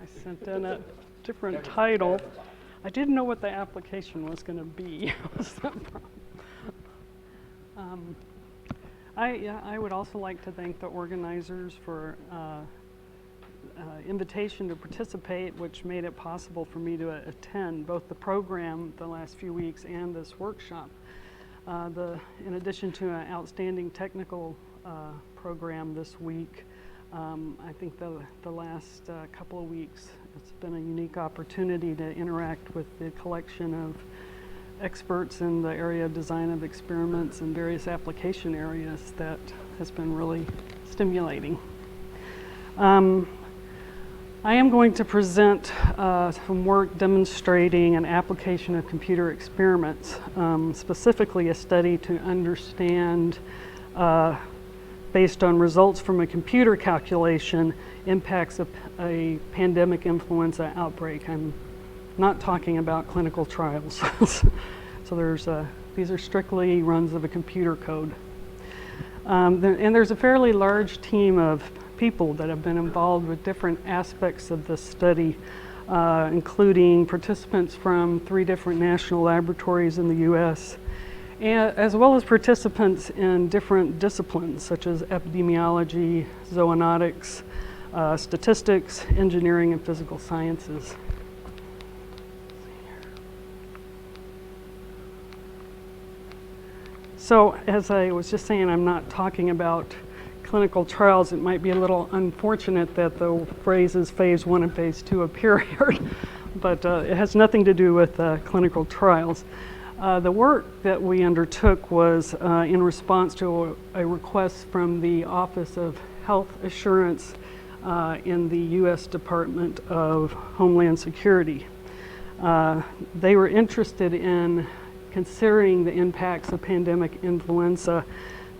I sent in a different title. I didn't know what the application was going to be. Was that problem? I would also like to thank the organizers for invitation to participate, which made it possible for me to attend both the program the last few weeks and this workshop. In addition to an outstanding technical program this week, I think the last couple of weeks it's been a unique opportunity to interact with the collection of experts in the area of design of experiments and various application areas that has been really stimulating. I am going to present some work demonstrating an application of computer experiments, specifically a study to understand, based on results from a computer calculation, impacts of a pandemic influenza outbreak. I'm not talking about clinical trials. So these are strictly runs of a computer code. And there's a fairly large team of people that have been involved with different aspects of this study, including participants from 3 different national laboratories in the US, as well as participants in different disciplines such as epidemiology, zoonotics, statistics, engineering, and physical sciences. So as I was just saying, I'm not talking about clinical trials. It might be a little unfortunate that the phrases phase 1 and phase 2 appear here, but it has nothing to do with clinical trials. The work that we undertook was in response to a request from the Office of Health Assurance in the U.S. Department of Homeland Security. They were interested in considering the impacts of pandemic influenza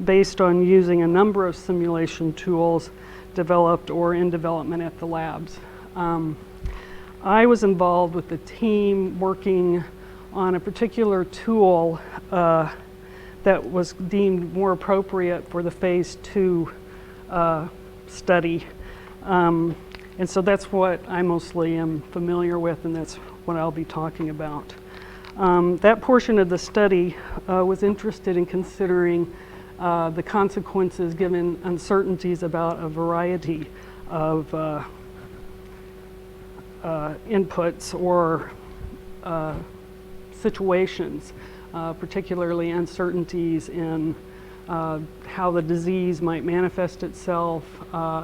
based on using a number of simulation tools developed or in development at the labs. I was involved with the team working on a particular tool that was deemed more appropriate for the phase 2 study. And so that's what I mostly am familiar with, and that's what I'll be talking about. That portion of the study was interested in considering the consequences given uncertainties about a variety of inputs or situations, particularly uncertainties in how the disease might manifest itself,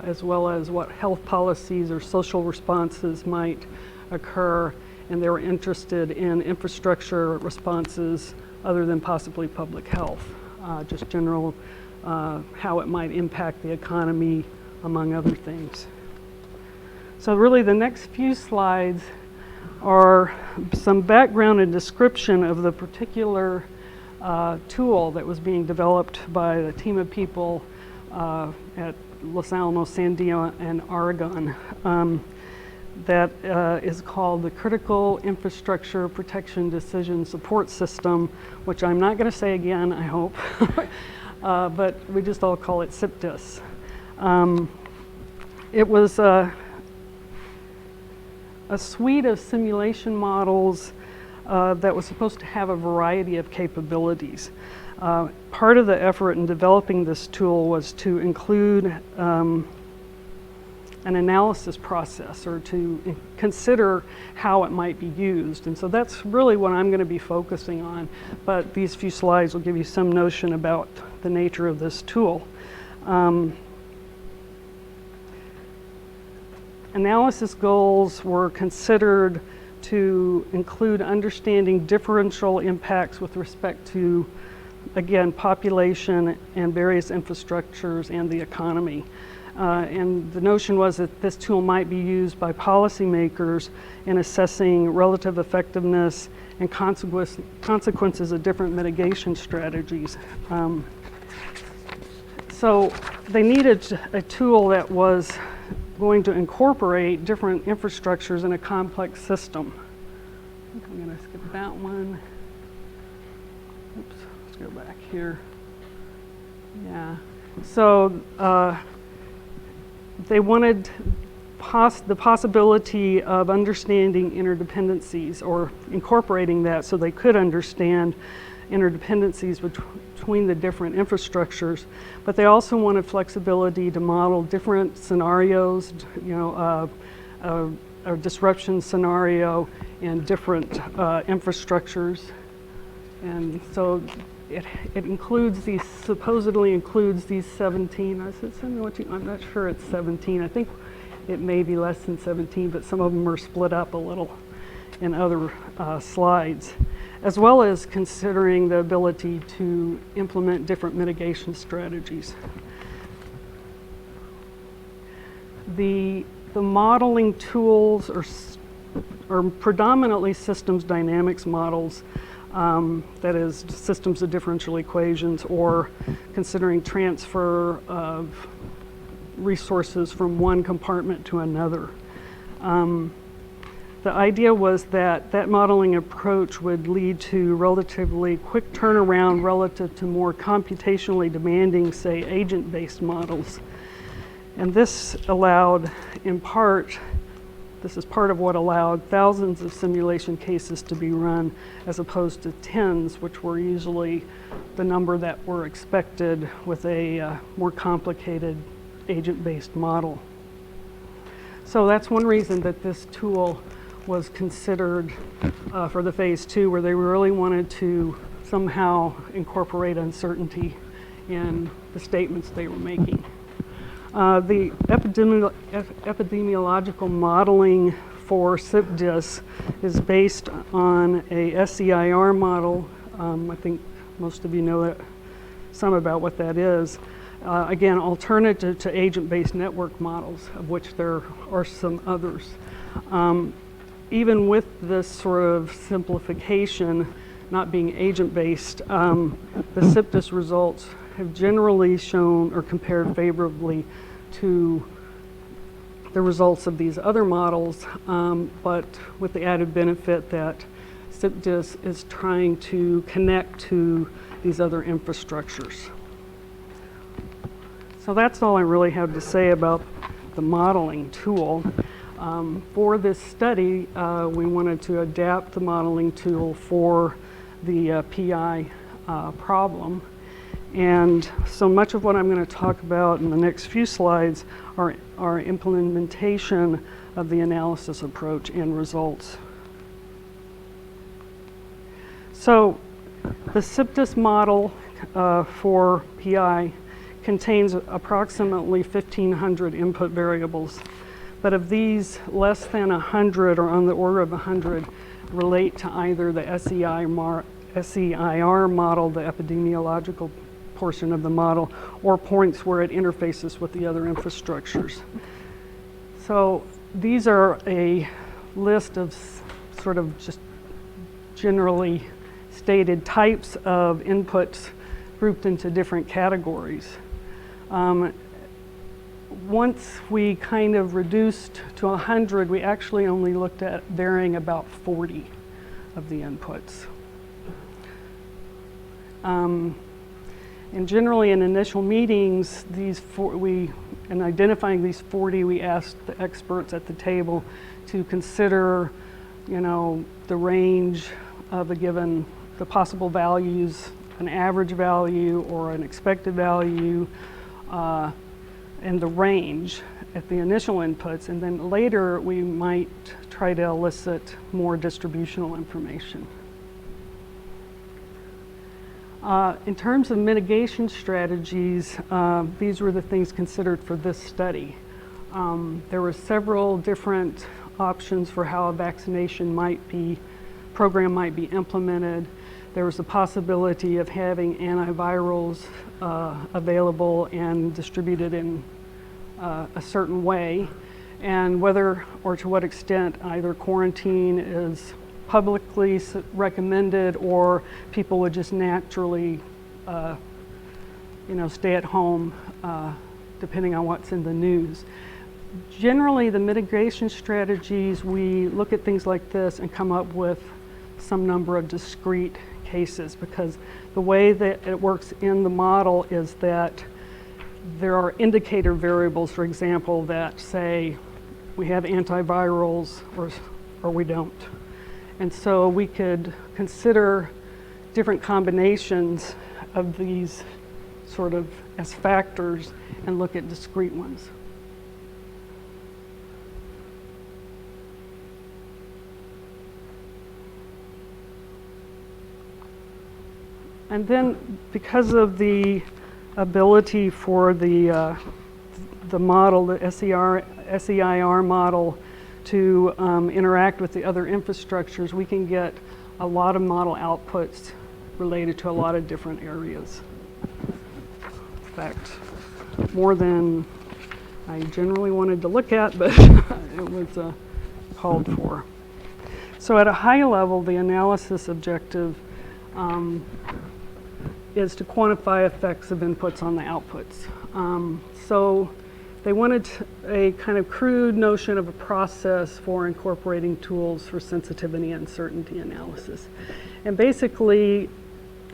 as well as what health policies or social responses might occur. And they were interested in infrastructure responses other than possibly public health, just general how it might impact the economy, among other things. So really the next few slides are some background and description of the particular tool that was being developed by a team of people at Los Alamos, San Diego, and Oregon. That is called the Critical Infrastructure Protection Decision Support System, which I'm not going to say again, I hope, but we just all call it CIPDIS. It was a suite of simulation models that was supposed to have a variety of capabilities. Part of the effort in developing this tool was to include an analysis process, or to consider how it might be used. And so that's really what I'm going to be focusing on, but these few slides will give you some notion about the nature of this tool. Analysis goals were considered to include understanding differential impacts with respect to, again, population and various infrastructures and the economy. And the notion was that this tool might be used by policymakers in assessing relative effectiveness and consequences of different mitigation strategies. So they needed a tool that was going to incorporate different infrastructures in a complex system. I think I'm going to skip that one. Oops, let's go back here. Yeah, so they wanted the possibility of understanding interdependencies or incorporating that so they could understand interdependencies between the different infrastructures, but they also wanted flexibility to model different scenarios, a disruption scenario in different infrastructures. And so it includes these, supposedly includes these 17. I said, I'm not sure it's 17. I think it may be less than 17, but some of them are split up a little in other slides, as well as considering the ability to implement different mitigation strategies. The modeling tools are predominantly systems dynamics models, that is, systems of differential equations, or considering transfer of resources from one compartment to another. The idea was that modeling approach would lead to relatively quick turnaround relative to more computationally demanding, say, agent-based models. And this allowed, in part, this is part of what allowed thousands of simulation cases to be run as opposed to tens, which were usually the number that were expected with a more complicated agent-based model. So that's one reason that this tool was considered for the phase 2, where they really wanted to somehow incorporate uncertainty in the statements they were making. The epidemiological modeling for SIPDIS is based on a SEIR model. I think most of you know some about what that is. Again, alternative to agent-based network models, of which there are some others. Even with this sort of simplification, not being agent-based, the SIPDIS results have generally shown or compared favorably to the results of these other models, but with the added benefit that SIPDIS is trying to connect to these other infrastructures. So that's all I really have to say about the modeling tool. For this study, we wanted to adapt the modeling tool for the PI problem. And so much of what I'm going to talk about in the next few slides are implementation of the analysis approach and results. So the SIPDIS model for PI contains approximately 1,500 input variables. But of these, less than 100 or on the order of 100 relate to either the SEIR model, the epidemiological portion of the model, or points where it interfaces with the other infrastructures. So these are a list of sort of just generally stated types of inputs grouped into different categories. Once we kind of reduced to 100, we actually only looked at varying about 40 of the inputs. And generally in initial meetings, in identifying these 40, we asked the experts at the table to consider, the range of the possible values, an average value or an expected value, and the range at the initial inputs, and then later we might try to elicit more distributional information. In terms of mitigation strategies, these were the things considered for this study. There were several different options for how a vaccination program might be implemented. There was the possibility of having antivirals available and distributed in a certain way, and whether or to what extent either quarantine is publicly recommended or people would just naturally stay at home depending on what's in the news. Generally, the mitigation strategies, we look at things like this and come up with some number of discrete cases, because the way that it works in the model is that there are indicator variables, for example, that say we have antivirals or we don't. And so we could consider different combinations of these sort of as factors and look at discrete ones. And then because of the ability for the model, the SEIR model, to interact with the other infrastructures, we can get a lot of model outputs related to a lot of different areas. In fact, more than I generally wanted to look at, but it was called for. So at a high level, the analysis objective is to quantify effects of inputs on the outputs. So they wanted a kind of crude notion of a process for incorporating tools for sensitivity and uncertainty analysis. And basically,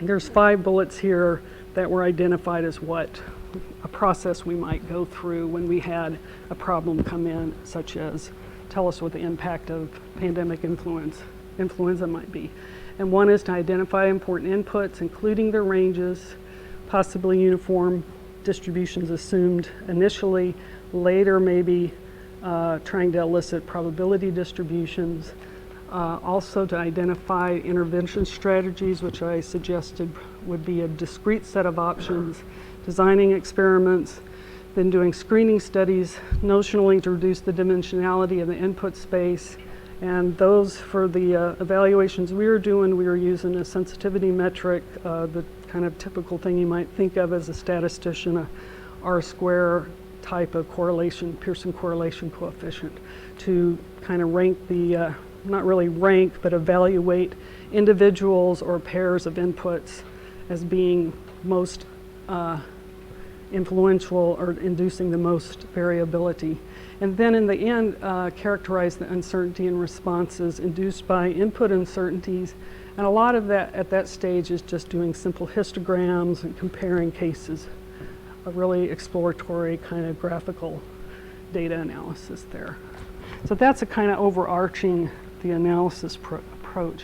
there's 5 bullets here that were identified as what a process we might go through when we had a problem come in, such as tell us what the impact of pandemic influenza might be. And one is to identify important inputs, including their ranges, possibly uniform distributions assumed initially, later maybe trying to elicit probability distributions. Also to identify intervention strategies, which I suggested would be a discrete set of options, designing experiments, then doing screening studies, notionally to reduce the dimensionality of the input space. And those, for the evaluations we were doing, we were using a sensitivity metric, the kind of typical thing you might think of as a statistician, a R-square type of correlation, Pearson correlation coefficient, to kind of rank the, not really rank, but evaluate individuals or pairs of inputs as being most influential or inducing the most variability. And then in the end, characterize the uncertainty in responses induced by input uncertainties. And a lot of that at that stage is just doing simple histograms and comparing cases, a really exploratory kind of graphical data analysis there. So that's a kind of overarching the analysis approach.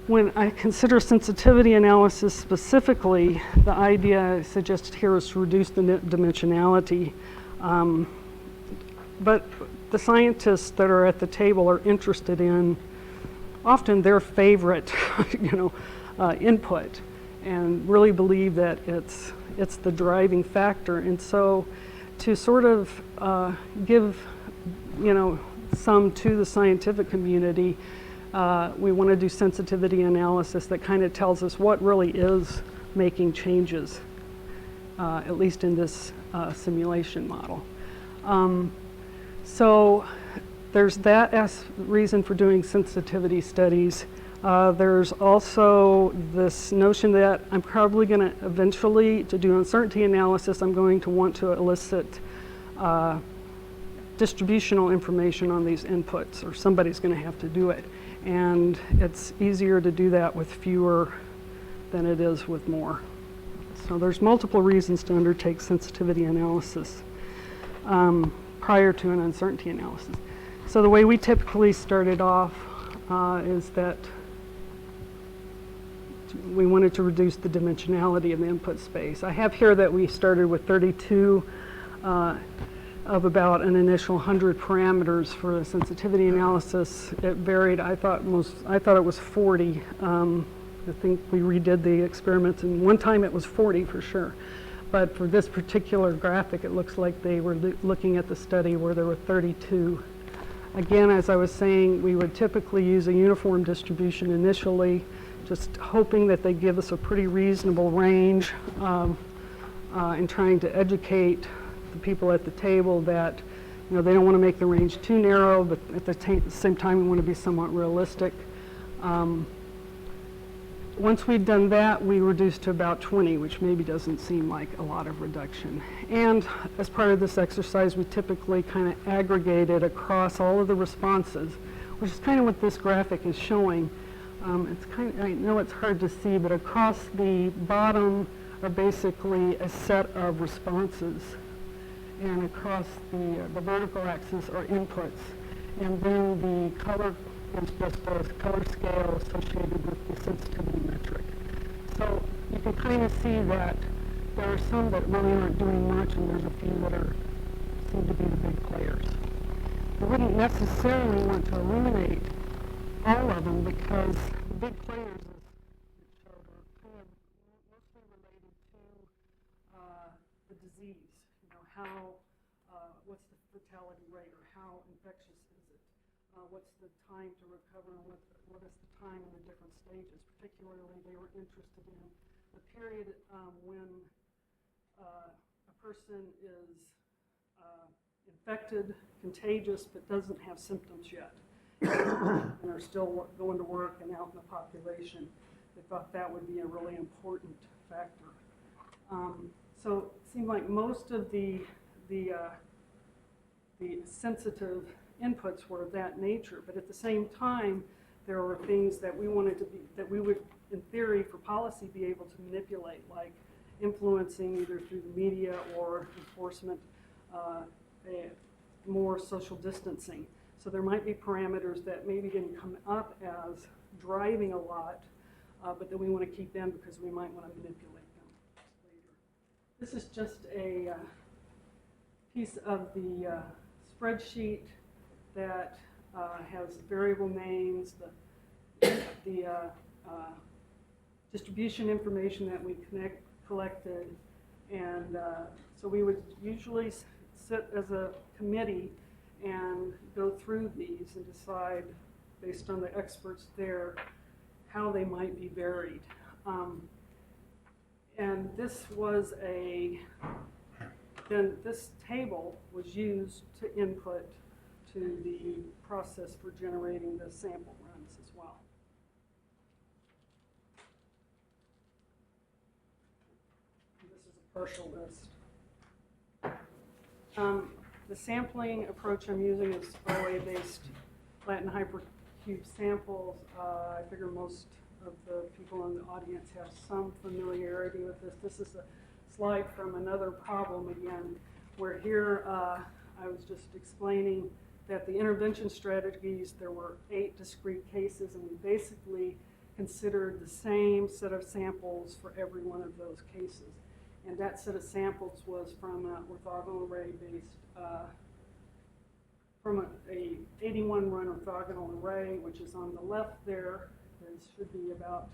When I consider sensitivity analysis specifically, the idea suggested here is to reduce the dimensionality. But the scientists that are at the table are interested in often their favorite, input, and really believe that it's the driving factor. And so, to sort of give, some to the scientific community, we want to do sensitivity analysis that kind of tells us what really is making changes, at least in this simulation model. So there's that as reason for doing sensitivity studies. There's also this notion that I'm probably going to eventually, to do uncertainty analysis, I'm going to want to elicit distributional information on these inputs, or somebody's going to have to do it. And it's easier to do that with fewer than it is with more. So there's multiple reasons to undertake sensitivity analysis prior to an uncertainty analysis. So the way we typically started off is that we wanted to reduce the dimensionality of the input space. I have here that we started with 32 of about an initial 100 parameters for the sensitivity analysis. It varied. I thought it was 40. I think we redid the experiments, and one time it was 40 for sure. But for this particular graphic, it looks like they were looking at the study where there were 32. Again, as I was saying, we would typically use a uniform distribution initially, just hoping that they give us a pretty reasonable range in trying to educate the people at the table that they don't want to make the range too narrow, but at the same time we want to be somewhat realistic. Once we'd done that, we reduced to about 20, which maybe doesn't seem like a lot of reduction. And as part of this exercise, we typically kind of aggregated across all of the responses, which is kind of what this graphic is showing. I know it's hard to see, but across the bottom are basically a set of responses. and across the vertical axis are inputs. And then the color is just a color scale associated with the sensitivity metric. So you can kind of see that there are some that really aren't doing much, and there's a few that seem to be the big players. We wouldn't necessarily want to eliminate all of them because the big players, as it showed, are kind of mostly related to the disease. You know, what's the fatality rate, or how infectious is it? What's the time to recover, and what is the time in the different stages? Particularly, they were interested in the period when a person is infected, contagious, but doesn't have symptoms yet, and are still going to work and out in the population. They thought that would be a really important factor. So it seemed like most of the sensitive inputs were of that nature, but at the same time, there were things that we wanted to be, that we would, in theory, for policy, be able to manipulate, like influencing either through the media or enforcement, more social distancing. So there might be parameters that maybe didn't come up as driving a lot, but that we want to keep them because we might want to manipulate them later. This is just a piece of the spreadsheet that has variable names, the distribution information that we collected, and so we would usually sit as a committee and go through these and decide, based on the experts there, how they might be varied. And this was then this table was used to input to the process for generating the sample runs as well. And this is a partial list. The sampling approach I'm using is OA-based Latin hypercube samples. I figure most of the people in the audience have some familiarity with this. This is a slide from another problem again, where here I was just explaining that the intervention strategies, there were 8 discrete cases, and we basically considered the same set of samples for every one of those cases. And that set of samples was from an orthogonal array-based, from a 81 run orthogonal array, which is on the left there. There should be about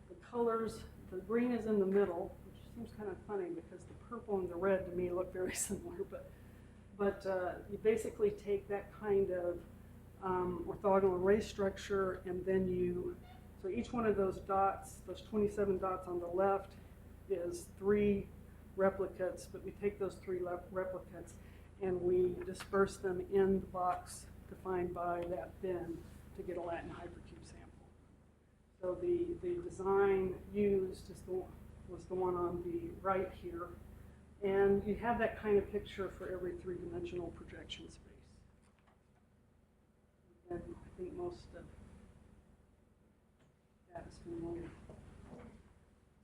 the colors. The green is in the middle, which seems kind of funny because the purple and the red to me look very similar, but you basically take that kind of orthogonal array structure, and then so each one of those dots, those 27 dots on the left, is 3 replicates, but we take those 3 replicates and we disperse them in the box defined by that bin to get a Latin hypercube sample. So the design used was the one on the right here, and you have that kind of picture for every 3-dimensional projection space. And I think most of that is familiar.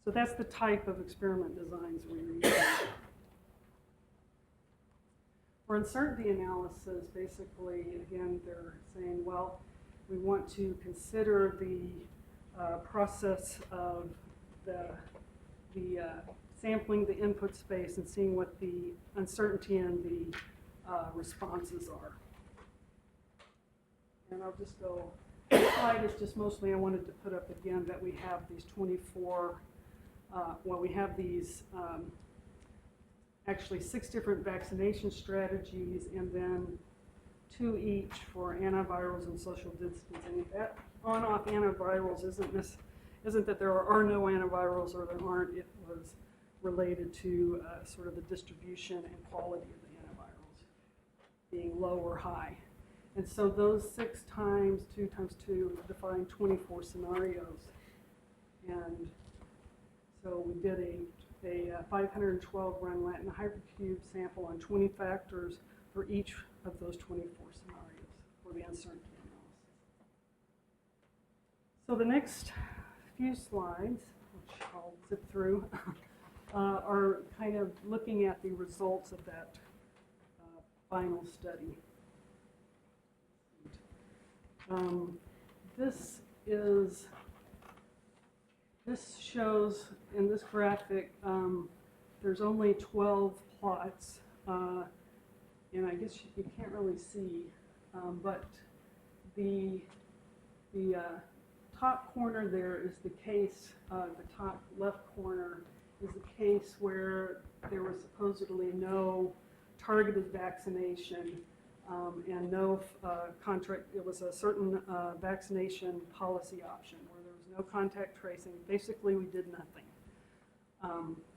So that's the type of experiment designs we were using. For uncertainty analysis, basically, again, they're saying, well, we want to consider the process of the sampling the input space and seeing what the uncertainty and the responses are. And I'll just go, this slide is just mostly, I wanted to put up again that we have these 24, we have these actually 6 different vaccination strategies, and then 2 each for antivirals and social distancing. That on-off antivirals isn't that there are no antivirals or there aren't. It was related to sort of the distribution and quality of the antivirals being low or high. And so those 6 times 2 times 2 define 24 scenarios. And so we did a 512 run Latin hypercube sample on 20 factors for each of those 24 scenarios for the uncertainty analysis. So the next few slides, which I'll zip through, are kind of looking at the results of that final study. This shows in this graphic, there's only 12 plots, and I guess you can't really see, but the top corner there is the case, the top left corner is the case where there was supposedly no targeted vaccination and no contract. It was a certain vaccination policy option where there was no contact tracing. Basically, we did nothing.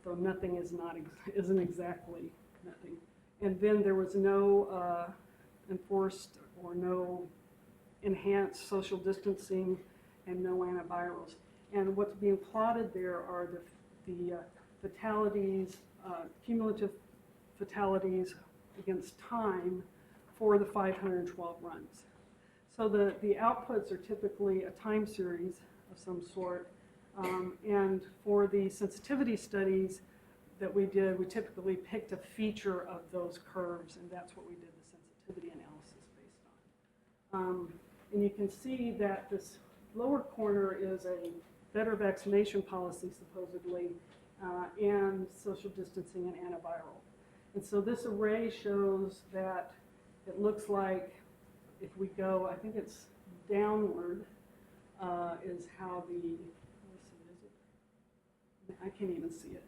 Though nothing isn't exactly nothing. And then there was no enforced or no enhanced social distancing and no antivirals. And what's being plotted there are the fatalities, cumulative fatalities against time for the 512 runs. So the outputs are typically a time series of some sort. And for the sensitivity studies that we did, we typically picked a feature of those curves, and that's what we did the sensitivity analysis based on. And you can see that this lower corner is a better vaccination policy, supposedly, and social distancing and antiviral. And so this array shows that it looks like if we go, I think it's downward, is how the, let's see, is it? I can't even see it.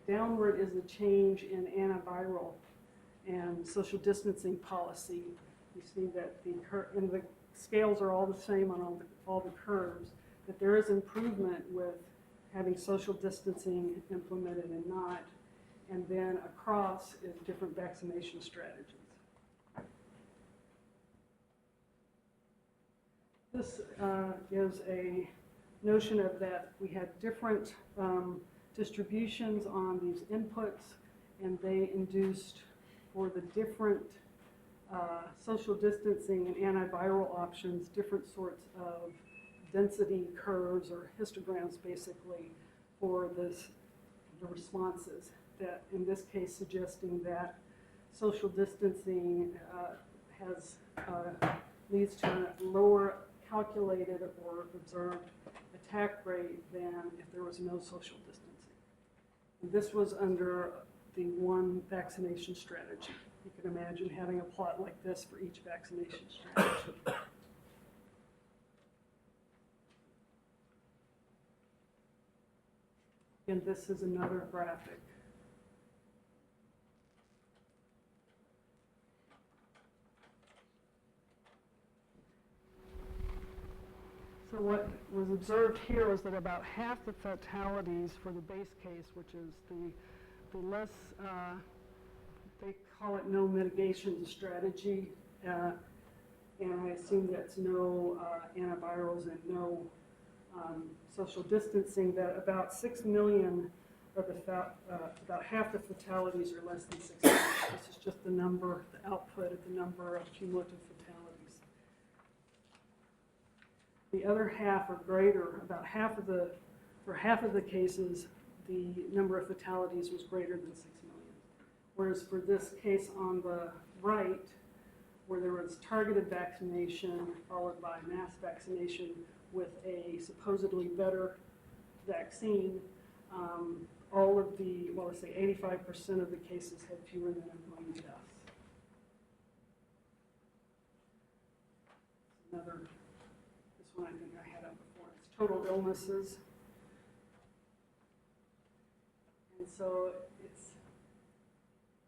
Downward is the change in antiviral and social distancing policy. You see that and the scales are all the same on all the curves, that there is improvement with having social distancing implemented and not, and then across is different vaccination strategies. This gives a notion of that we had different distributions on these inputs, and they induced for the different social distancing and antiviral options, different sorts of density curves or histograms, basically, for the responses. That, in this case, suggesting that social distancing leads to a lower calculated or observed attack rate than if there was no social distancing. And this was under the one vaccination strategy. You can imagine having a plot like this for each vaccination strategy. And this is another graphic. So what was observed here was that about half the fatalities for the base case, which is the less, they call it no mitigation strategy, and I assume that's no antivirals and no social distancing, that about 6 million of about half the fatalities are less than 6 million. This is just the number, the output of the number of cumulative fatalities. The other half are greater. About for half of the cases, the number of fatalities was greater than 6 million. Whereas for this case on the right, where there was targeted vaccination followed by mass vaccination with a supposedly better vaccine, all of the, well, let's say 85% of the cases had fewer than 1 million deaths. Another. This one I think I had up before. It's total illnesses. And so it's,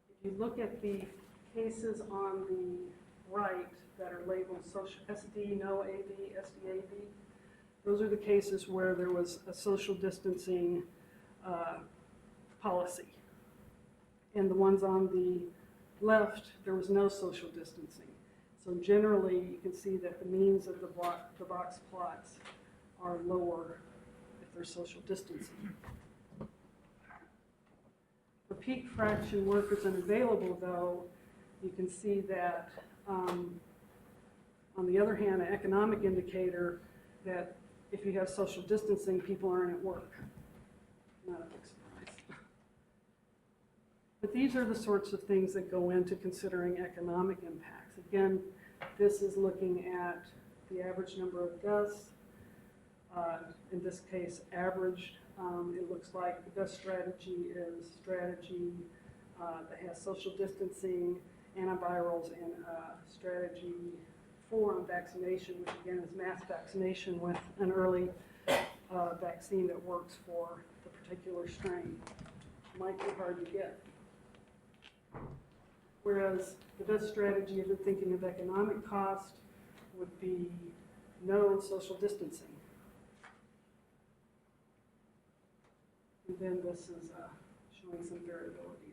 if you look at the cases on the right that are labeled social SD, no AV, SDAV, those are the cases where there was a social distancing policy. And the ones on the left, there was no social distancing. So generally, you can see that the means of the box plots are lower if there's social distancing. For peak fraction workers unavailable, though, you can see that, on the other hand, an economic indicator that if you have social distancing, people aren't at work. Not a big surprise. But these are the sorts of things that go into considering economic impacts. Again, this is looking at the average number of deaths. In this case, averaged. It looks like the best strategy is strategy that has social distancing, antivirals, and strategy 4 on vaccination, which again is mass vaccination with an early vaccine that works for the particular strain. Might be hard to get. Whereas the best strategy, if you're thinking of economic cost, would be no social distancing. And then this is showing some variability in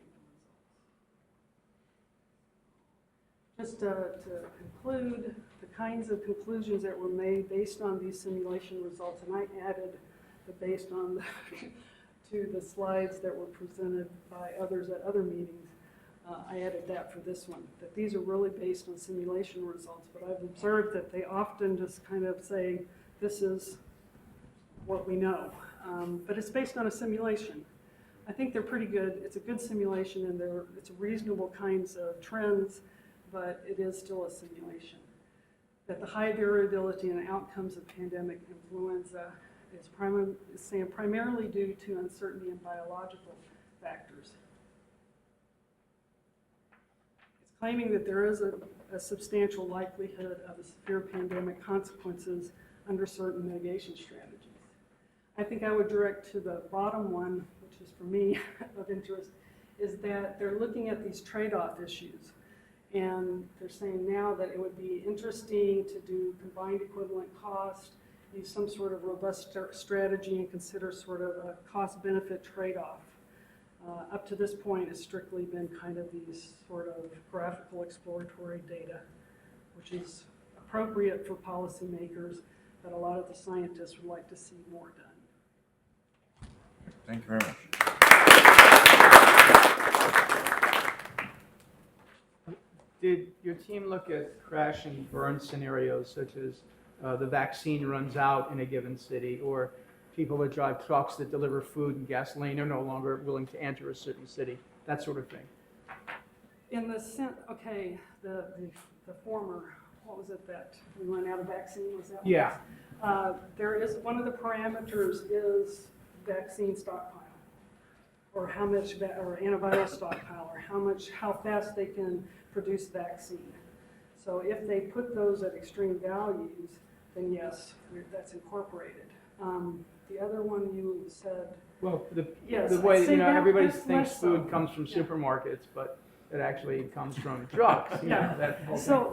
the results. Just to conclude, the kinds of conclusions that were made based on these simulation results, and I added the based on to the slides that were presented by others at other meetings. I added that for this one, that these are really based on simulation results, but I've observed that they often just kind of say, this is what we know. But it's based on a simulation. I think they're pretty good. It's a good simulation, and it's reasonable kinds of trends, but it is still a simulation. That the high variability in outcomes of pandemic influenza is primarily due to uncertainty in biological factors. It's claiming that there is a substantial likelihood of a severe pandemic consequences under certain mitigation strategies. I think I would direct to the bottom one, which is for me of interest, is that they're looking at these trade-off issues. And they're saying now that it would be interesting to do combined equivalent cost, use some sort of robust strategy, and consider sort of a cost-benefit trade-off. Up to this point, it's strictly been kind of these sort of graphical exploratory data, which is appropriate for policymakers, but a lot of the scientists would like to see more done. Thank you very much. Did your team look at crash and burn scenarios such as the vaccine runs out in a given city, or people that drive trucks that deliver food and gasoline are no longer willing to enter a certain city, that sort of thing? In the sense, okay, the former, what was it that we run out of vaccine? Was that Yeah. There is, one of the parameters is vaccine stockpile, or how much, or antiviral stockpile, or how fast they can produce vaccine. So if they put those at extreme values, then yes, that's incorporated. The other one you said. Well, yes, the way, everybody thinks less food so. comes from supermarkets, but it actually comes from trucks. Yeah. That whole thing.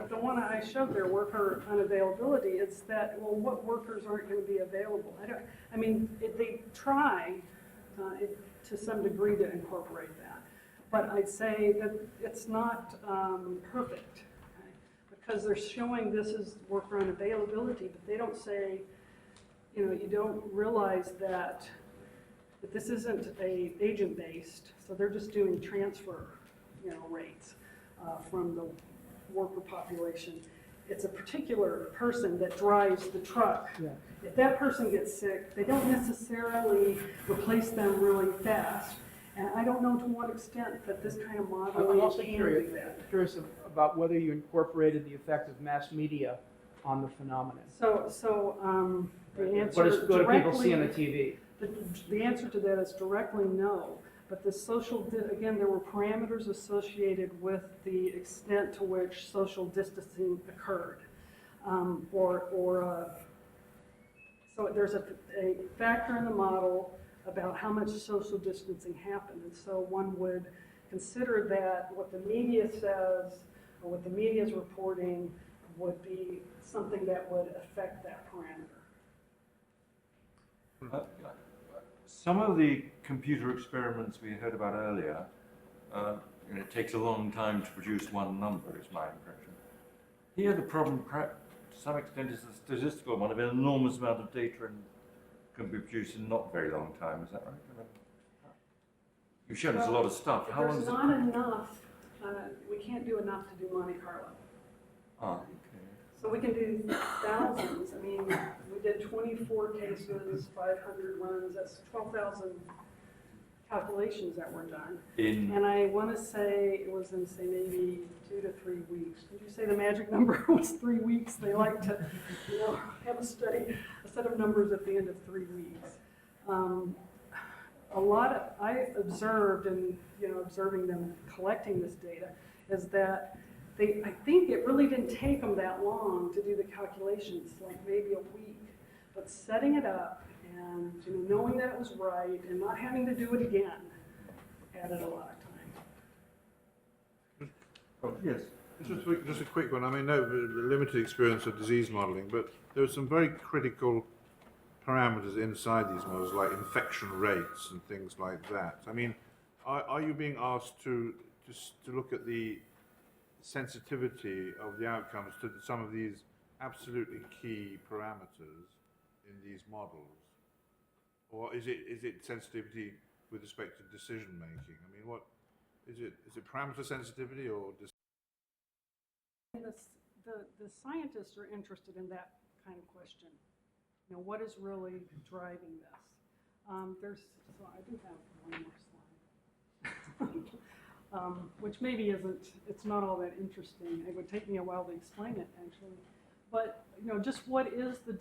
The one I showed there, worker unavailability, it's that, well, what workers aren't going to be available? They try to some degree to incorporate that, but I'd say that it's not perfect, okay? Because they're showing this is worker unavailability, but they don't say, you don't realize that this isn't a agent-based, so they're just doing transfer, rates from the worker population. It's a particular person that drives the truck. Yeah. If that person gets sick, they don't necessarily replace them really fast. And I don't know to what extent that this kind of model I'm also can curious do that. about whether you incorporated the effect of mass media on the phenomenon. So the answer What do people see on the TV? The answer to that is directly no. But the again, there were parameters associated with the extent to which social distancing occurred. So there's a factor in the model about how much social distancing happened. And so one would consider that what the media says or what the media is reporting would be something that would affect that parameter. Some of the computer experiments we heard about earlier, it takes a long time to produce one number, is my impression. Here the problem, to some extent, is the statistical one of an enormous amount of data and can be produced in not very long time, is that right? You've shown us a lot of stuff. How long There's is not enough, we can't do enough to do Monte Carlo. okay. So we can do thousands. We did 24 cases, 500 runs, that's 12,000 calculations that were done. In And I want to say it was in, say, maybe 2 to 3 weeks. Did you say the magic number was 3 weeks? They like to, have a set of numbers at the end of 3 weeks. I observed, and observing them collecting this data, is that I think it really didn't take them that long to do the calculations, like maybe a week. But setting it up and knowing that it was right and not having to do it again added a lot of time. oh, yes, Just a quick one. I mean, no limited experience of disease modelling, but there are some very critical parameters inside these models, like infection rates and things like that. I mean, are you being asked to look at the sensitivity of the outcomes to some of these absolutely key parameters in these models, or is it sensitivity with respect to decision making? I mean, what is it? Is it parameter sensitivity or? The scientists are interested in that kind of question. What is really driving this? So I do have one more slide, which maybe it's not all that interesting. It would take me a while to explain it, actually. But, just what is the